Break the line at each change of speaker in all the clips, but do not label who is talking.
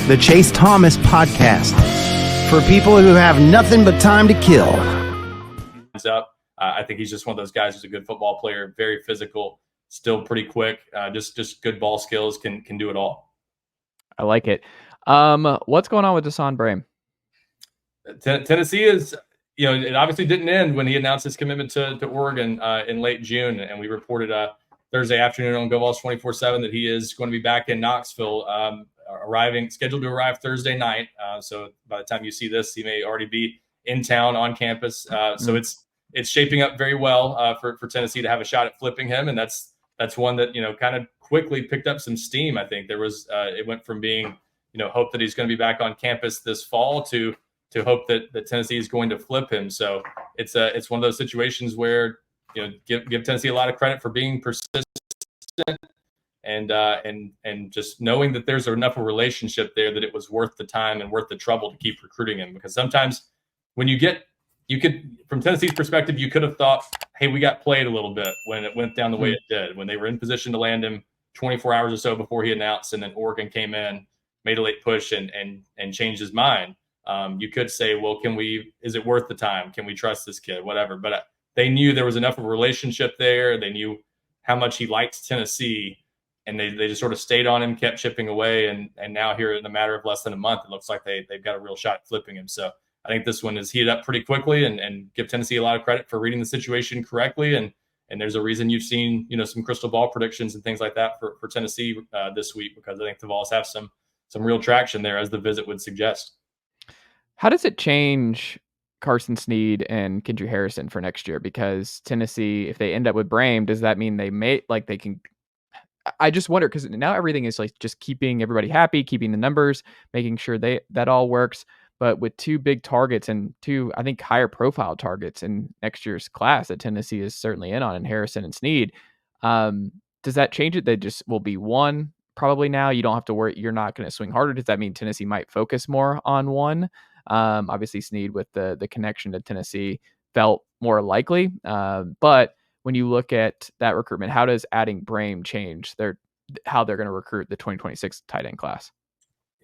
the Chase Thomas Podcast, for people who have nothing but time to kill.
I think he's just one of those guys who's a good football player, very physical, still pretty quick, just good ball skills, can do it all.
I like it. What's going on with Da'Saahn Brame?
Tennessee is, it obviously didn't end when he announced his commitment to Oregon in late June, and we reported Thursday afternoon on Vols 24/7 that he is going to be back in Knoxville, scheduled to arrive Thursday night. So by the time you see this, he may already be in town on campus. So it's shaping up very well for Tennessee to have a shot at flipping him, and that's one that kind of quickly picked up some steam. I think there was it went from being hope that he's going to be back on campus this fall to hope that Tennessee is going to flip him. So it's one of those situations where give Tennessee a lot of credit for being persistent and just knowing that there's enough of a relationship there that it was worth the time and worth the trouble to keep recruiting him. Because sometimes when you could, from Tennessee's perspective, you could have thought, hey, we got played a little bit when it went down the way it did, when they were in position to land him 24 hours or so before he announced, and then Oregon came in, made a late push and changed his mind. You could say, well, is it worth the time? Can we trust this kid? Whatever. But they knew there was enough of a relationship there. They knew how much he liked Tennessee, and they just sort of stayed on him, kept chipping away. And now here in a matter of less than a month, it looks like they've got a real shot at flipping him. So I think this one is heated up pretty quickly, and give Tennessee a lot of credit for reading the situation correctly. And there's a reason you've seen, some crystal ball predictions and things like that for Tennessee this week, because I think the Vols have some real traction there, as the visit would suggest. How
does it change Carson Sneed and Kendry Harrison for next year? Because Tennessee, if they end up with Brame, does that mean they can? I just wonder, because now everything is like just keeping everybody happy, keeping the numbers, making sure that all works. But with two big targets and two, I think, higher profile targets in next year's class that Tennessee is certainly in on, in Harrison and Sneed, does that change it? They just will be one probably now. You don't have to worry. You're not going to swing harder. Does that mean Tennessee might focus more on one? Obviously, Sneed with the connection to Tennessee felt more likely. But when you look at that recruitment, how does adding Brame change how they're going to recruit the 2026 tight end class?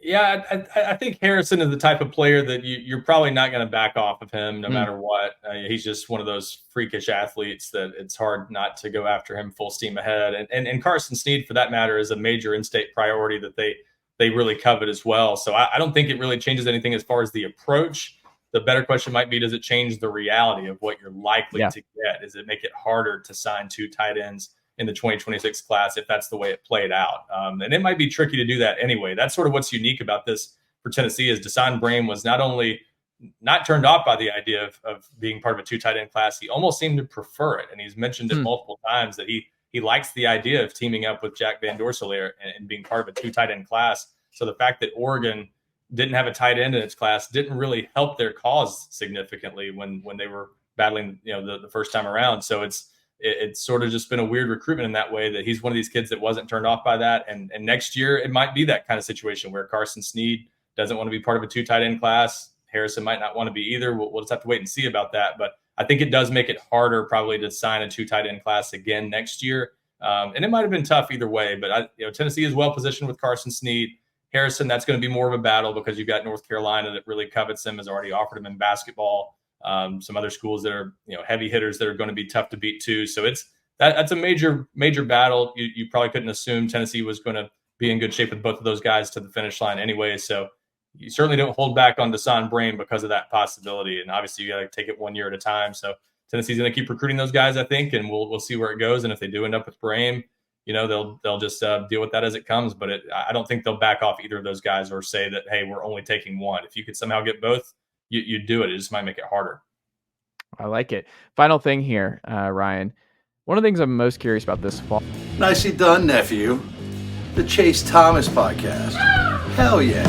Yeah, I think Harrison is the type of player that you're probably not going to back off of him no matter what. He's just one of those freakish athletes that it's hard not to go after him full steam ahead. And Carson Sneed, for that matter, is a major in-state priority that they really covet as well. So I don't think it really changes anything as far as the approach. The better question might be, does it change the reality of what you're likely to get? Does it make it harder to sign two tight ends in the 2026 class if that's the way it played out? And it might be tricky to do that anyway. That's sort of what's unique about this for Tennessee, is DaSaahn Brame was not only not turned off by the idea of being part of a two tight end class, he almost seemed to prefer it. And he's mentioned it multiple times that he likes the idea of teaming up with Jack Van Dorselaer and being part of a two tight end class. So the fact that Oregon didn't have a tight end in its class didn't really help their cause significantly when they were battling, the first time around. So it's sort of just been a weird recruitment in that way, that he's one of these kids that wasn't turned off by that. And next year it might be that kind of situation where Carson Sneed doesn't want to be part of a two tight end class. Harrison might not want to be either. We'll just have to wait and see about that. But I think it does make it harder probably to sign a two tight end class again next year. And it might've been tough either way, but Tennessee is well positioned with Carson Sneed. Harrison, that's going to be more of a battle, because you've got North Carolina that really covets him, has already offered him in basketball. Some other schools that are, heavy hitters that are going to be tough to beat too. So that's a major battle. You probably couldn't assume Tennessee was going to be in good shape with both of those guys to the finish line anyway. So you certainly don't hold back on Da'Saahn Brame because of that possibility. And obviously you got to take it 1 year at a time. So Tennessee's going to keep recruiting those guys, I think, and we'll see where it goes. And if they do end up with Brame, they'll just deal with that as it comes. But I don't think they'll back off either of those guys or say that, hey, we're only taking one. If you could somehow get both, you do it. It just might make it harder.
I like it. Final thing here, Ryan. One of the things I'm most curious about this fall.
Nicely done, nephew. The Chase Thomas Podcast. Hell yeah.